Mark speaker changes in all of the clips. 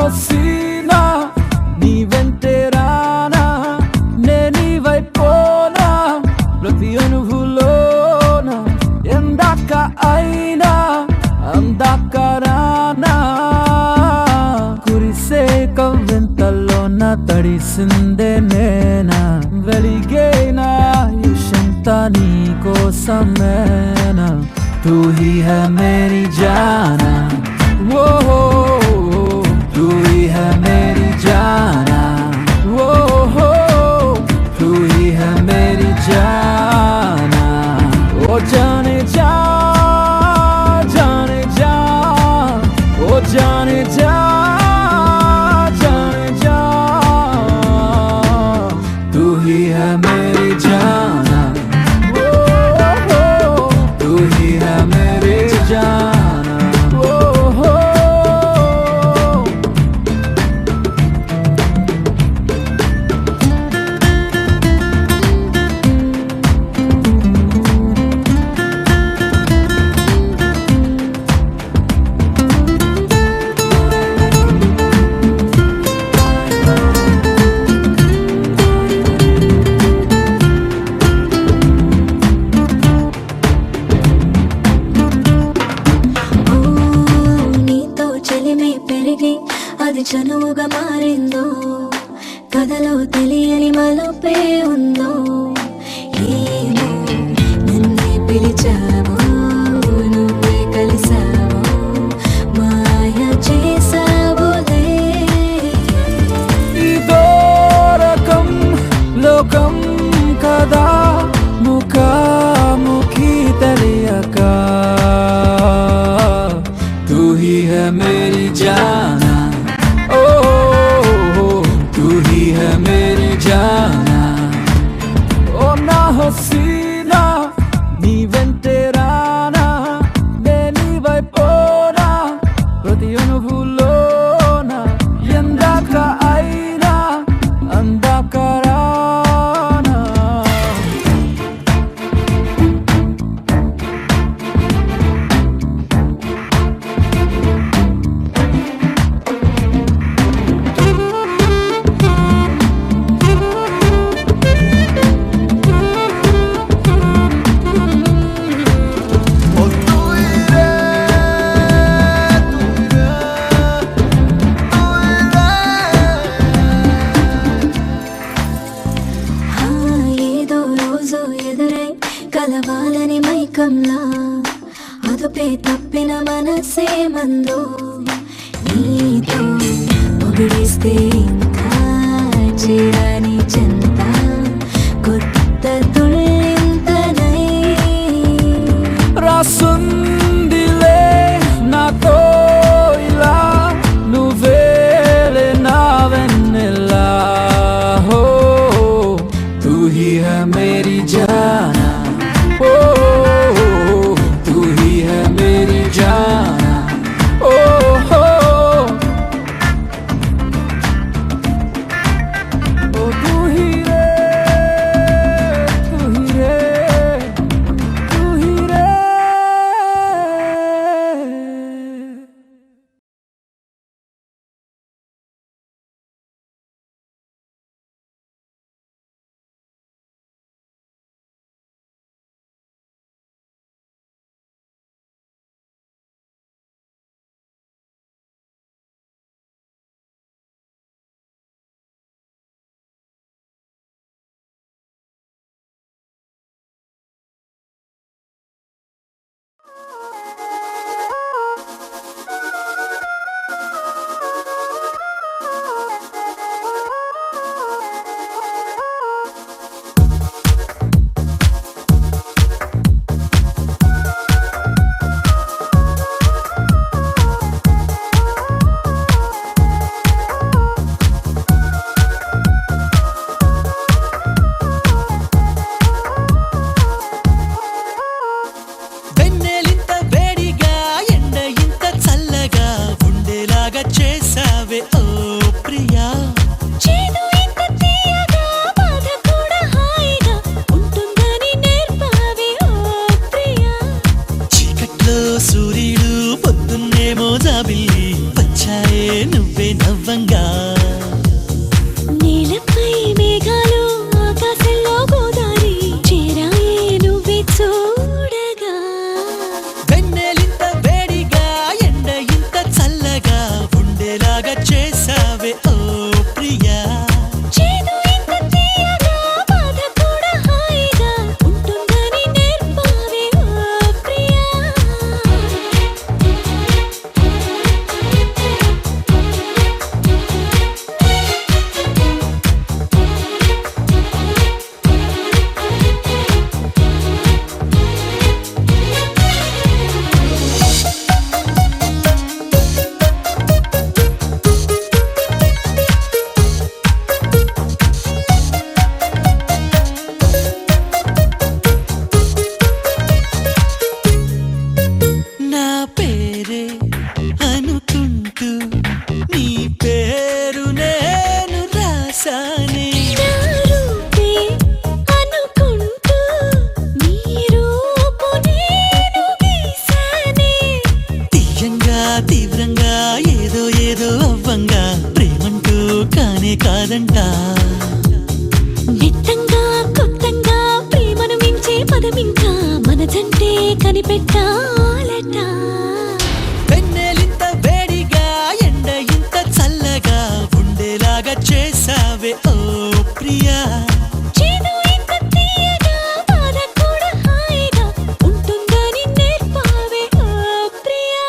Speaker 1: హసీనా నీ వెంటే రానా నేనీ వైపోనా ప్రతి అనుభూలోన ఎందాక అయినా అందాక రానా కురిసే కవ్వెంతల్లోన తడిసిందే నేనా వెలిగేనా ఇషంతా నీ కోసమేనా तू ही है मेरी जाना वो तू ही है मेरी जाना वो तू ही है मेरी जाना ओ जाने जा जाने जा ओ जाने जा जाने जा तू ही है मेरी जाना
Speaker 2: అది చనువుగా మారిందో కథలో తెలియని మలుపే ఉందో ఏమో నన్నే పిలిచావో నువ్వే కలిసావో మాయ చేసావులే
Speaker 1: ఇదో రకం లోకం కదా ముఖాముఖి తెలియక तू ही है मेरी जाना तू ही है मेरी जाना ओ ना हसीना नी వెంటే రానా నేనీ వైపోనా ప్రతి అనుభూలోన ఎందాక అయినా అందాక రానా
Speaker 2: కలవాలని మైకంలా అదుపే తప్పిన మనసే మందో నీతో పొగిడిస్తే ఇంకా చేరని చెంత కొత్త తుళ్ళింతనై
Speaker 1: రాసుందిలే నాతో ఇలా నువ్వేలే నా వెన్నెలా హో తూ హీ హై మేరీ జానా तू ही है मेरी जाना तू ही रे तू ही रे तू ही रे
Speaker 3: సూర్యుడు పొద్దున్నేమో జాబిల్లి వచ్చాయే నువ్వే నవ్వు నవ్వంగా
Speaker 2: నీలపై మేఘాలు ఆకాశంలో గోదారి చేరాయే నువ్వే చూడగా
Speaker 3: వెన్నెలింత వేడిగా ఎండ ఇంత చల్లగా ఉండేలాగా చేసావే ఓ ప్రియా
Speaker 2: చేదు ఇంత తీయగా బాధ కూడా హాయిగా ఉంటుందని నేర్పావే ఓ ప్రియా
Speaker 3: నా పేరే అనుకుంటూ నీ పేరు నేను రాసానే
Speaker 2: నా రూపే అనుకుంటూ నీ రూపు నేను గీసానే
Speaker 3: తీయంగా తీవ్రంగా ఏదో ఏదో అవ్వంగా ప్రేమంటూ కానే కాదంట
Speaker 2: నిత్తంగా కొత్తంగా ప్రేమను మించే పదమింకా మన జంటే కనిపెట్టాలట
Speaker 3: వెన్నెలింత వేడిగా ఎండ ఇంత చల్లగా ఉండేలాగా చేసావే ఓ ప్రియా
Speaker 2: చేదు ఇంత తీయగా బాధ కూడా హాయిగా ఉంటుందని నేర్పావే ఓ ప్రియా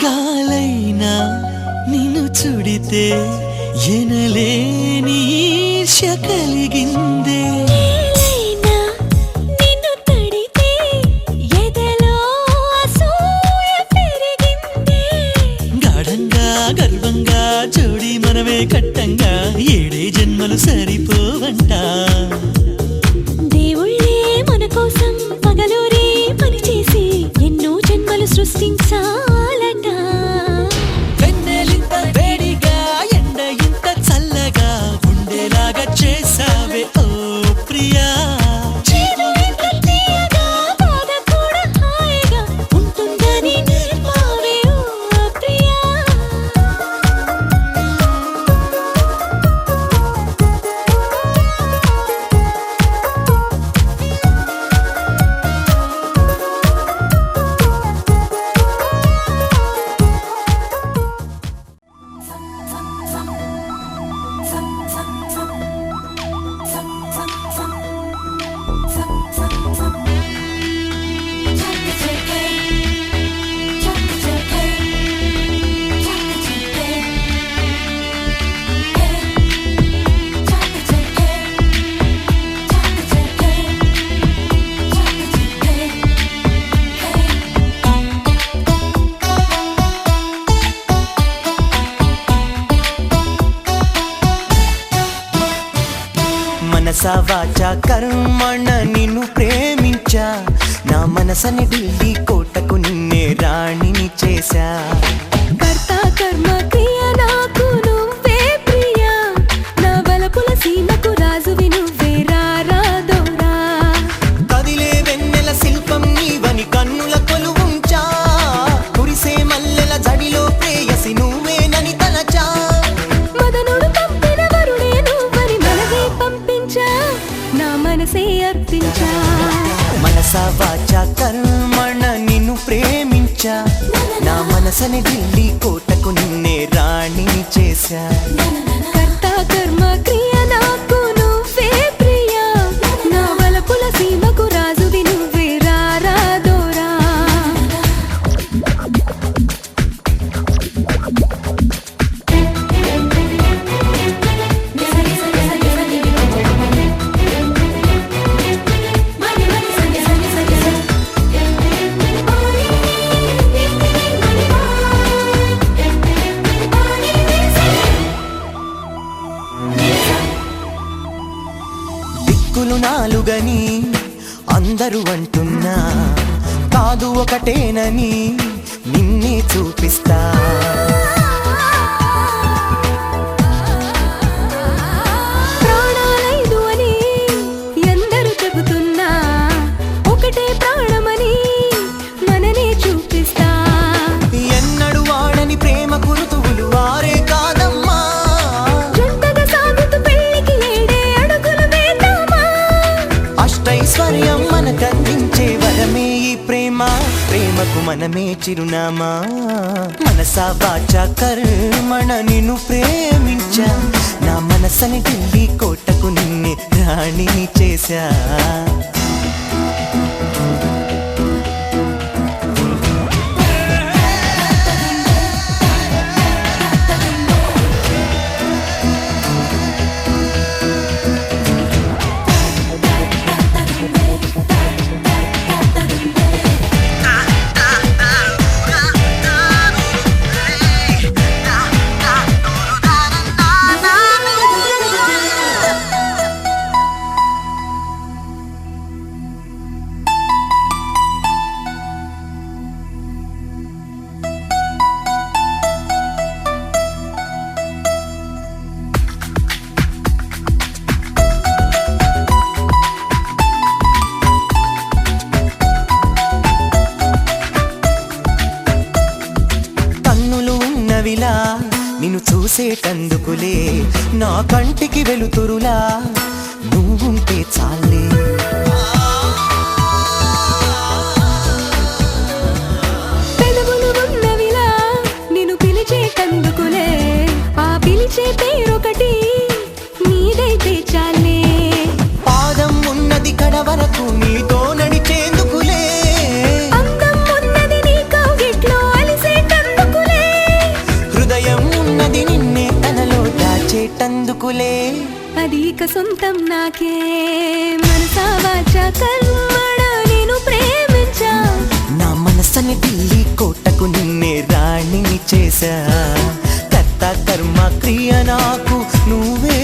Speaker 3: గాలైనా నిన్ను చుడితే ఎనలేని ఈర్ష్య కలిగిందే
Speaker 2: నేలైనా నిన్ను తడితే ఎదలో అసూయ పెరిగిందే
Speaker 3: గాఢంగా గర్వంగా జోడి మనమే కట్టంగా ఏడే జన్మలు సరిపోవంట
Speaker 2: దేవుళ్ళే మన కోసం పగలూరే పనిచేసి ఎన్నో జన్మలు సృష్టించాలట
Speaker 3: వెన్నెలింత వేడిగా ఎండ ఇంత చల్లగా ఉండేలాగా చేసావే ఓ ప్రియా
Speaker 2: చేదు ఇంత తీయగా బాధ కూడా హాయిగా ఉంటుందని నేర్పావే ఓ ప్రియా
Speaker 4: మనసా వాచా కర్మణ నిన్ను ప్రేమించా నా మనసని ఢిల్లీ కోటకు నిన్నే రాణిని చేశా
Speaker 2: కర్త కర్మ క్రియ నాకు నువ్వే ప్రియా నా బలపుల సీమకు రాజువి నువ్వే రారాదోరా
Speaker 4: కదిలే వెన్నెల శిల్పం నీవని కన్నుల కొలువుంచా కురిసే మల్లెల జడిలో ప్రేయసి నువ్వేనని తలచా
Speaker 2: మదనుడు పంపిన వరుడే నువ్వని మనసే పంపించా నా మనసే అర్పించా
Speaker 4: మనసా వాచా కర్మణ నిన్ను ప్రేమించా నా మనసని ఢిల్లీ కోటకు నిన్నే రాణిని చేశా
Speaker 2: కర్త కర్మ క్రియ నాకు నువ్వే ప్రియా నా బలపుల సీమకు రాజువి నువ్వే రారాదోరా
Speaker 4: నాలుగని అందరూ అంటున్నా, కాదు ఒకటేనని నిన్నే చూపిస్తా.
Speaker 2: ప్రాణాలైదు అని ఎందరూ చెబుతున్నా, ఒకటే ప్రాణమని మననే చూపిస్తా.
Speaker 4: ఎన్నడు వాడని ప్రేమ కురుతువులు వారే కాదమ్మా,
Speaker 2: జంటగా సాగుతూ పెళ్లికి 7 అడుగులు వేద్దామా.
Speaker 4: అష్టైశ్వర్యం మనకందించే వరమే ఈ ప్రేమ, ప్రేమకు మనమే చిరునామా. మనసా వాచా కర్మణ నిన్ను ప్రేమించా, నా మనసని ఢిల్లీ కోటకు నిన్నే రాణి చేశా. నిన్ను చూసేటందుకులే నా కంటికి వెలుతురులా నువ్వుంటే చాలే.
Speaker 2: పెదవులు ఉన్నవిలా నిన్ను పిలిచేటందుకులే, ఆ పిలిచే పేరొకటి నీదైతే చాలే.
Speaker 4: పాదం ఉన్నది కడ వరకు నీతో నడిచేందుకులే,
Speaker 2: అందం ఉన్నది నీ కౌగిట్లో అలిసేటందుకులే,
Speaker 4: హృదయం ఉన్నది నిన్నే తనలో దాచేటందుకులే.
Speaker 2: అది ఇక సొంతం నాకే. మనసా వాచా కర్మణ నిన్ను ప్రేమించా,
Speaker 4: నా మనసని ఢిల్లీ కోటకు నిన్నే రాణిని చేశా. కర్త కర్మ క్రియ నాకు నువ్వే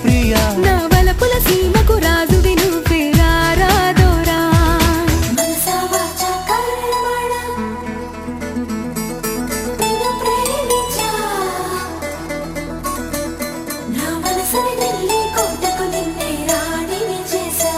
Speaker 4: ప్రియా,
Speaker 2: నా వలపుల సీమకు రాజువి నువ్వే రారాదోరా. మనసా వాచా కర్మణ నిన్ను ప్రేమించా, నా మనసని ఢిల్లీ కోటకు నిన్నే రాణిని చేశా.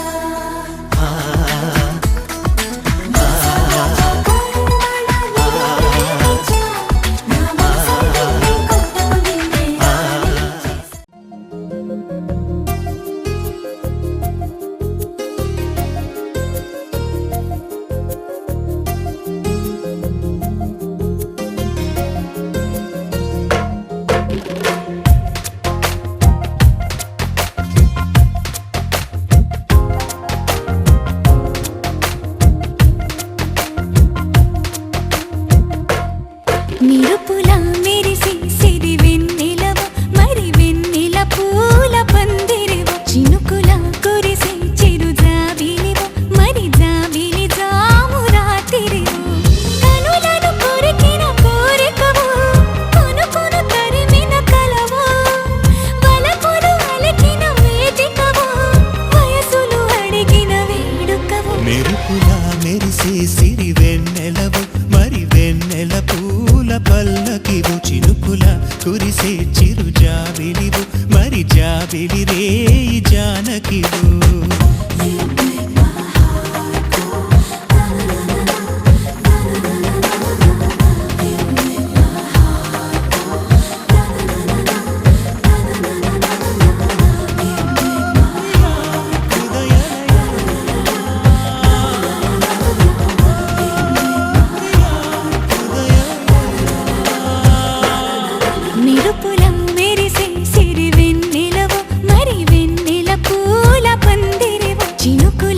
Speaker 2: నిరుపులా మెరిసి సిరి వెన్నెలవ, మరి వెన్నెల పూల పందిరివ, చినుకుల కురిసి చిరు జాబిలివ, మరి జాబిలి జాము రాత్రివ, కనులను కొరికిన కోరికవు, కొనుకొను తరిమిన కలవు, వలపులు అలికిన వేదికవు, వయసులు అడిగిన వేడుకవు.
Speaker 3: మెరుపులా మెరిసే సిరి వెన్నెలవు, మరి వెన్నెల పూల పల్లకివు, చినుకుల కురిసే చిరు జాబిలివు, మరి జాబిలి రేయి జానకివు.
Speaker 2: నిరుపుల మెరిసే సిరి వెన్నెలవు, మరి వెన్నెల పూల పందిరివ, చినుకుల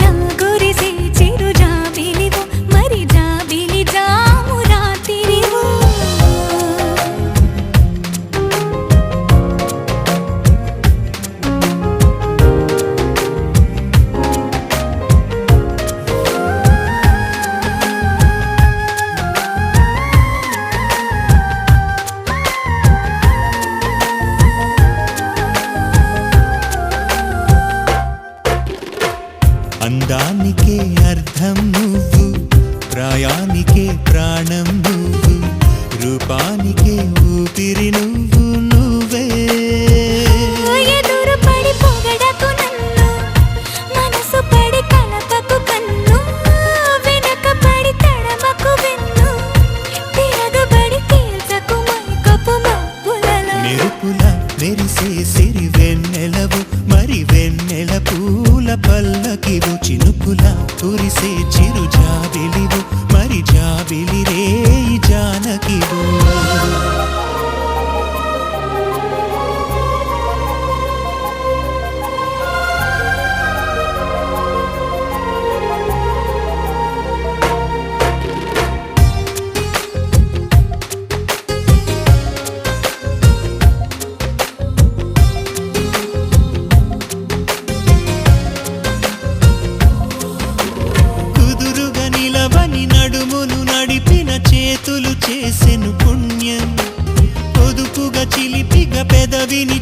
Speaker 3: కాలానికే అర్థం నువ్వు, ప్రాయానికే ప్రాణం నువ్వు, రూపానికే ఊపిరి నువ్వు నువ్వే.
Speaker 2: ఎదురు పడి పొగడకు నన్ను, మనసు పడి కలపకు కన్ను, వెనక పడి తడమకు వెన్ను, తిరగబడి తీల్చకు మైకపు మబ్బులలో.
Speaker 3: మెరుపుల మెరిసే సిరి వెన్నెలవు, మరి వెన్నెల పూల పల్లకివు, చినుకుల కురిసే చిరు జాబిలివు, మరి జాబిలి రేయి జానకివు. కుదురుగా నిలవని నడుమును నడిపిన చేతులు చేసెను పుణ్యం, పొదుపుగా చిలిపిగా పెదవిని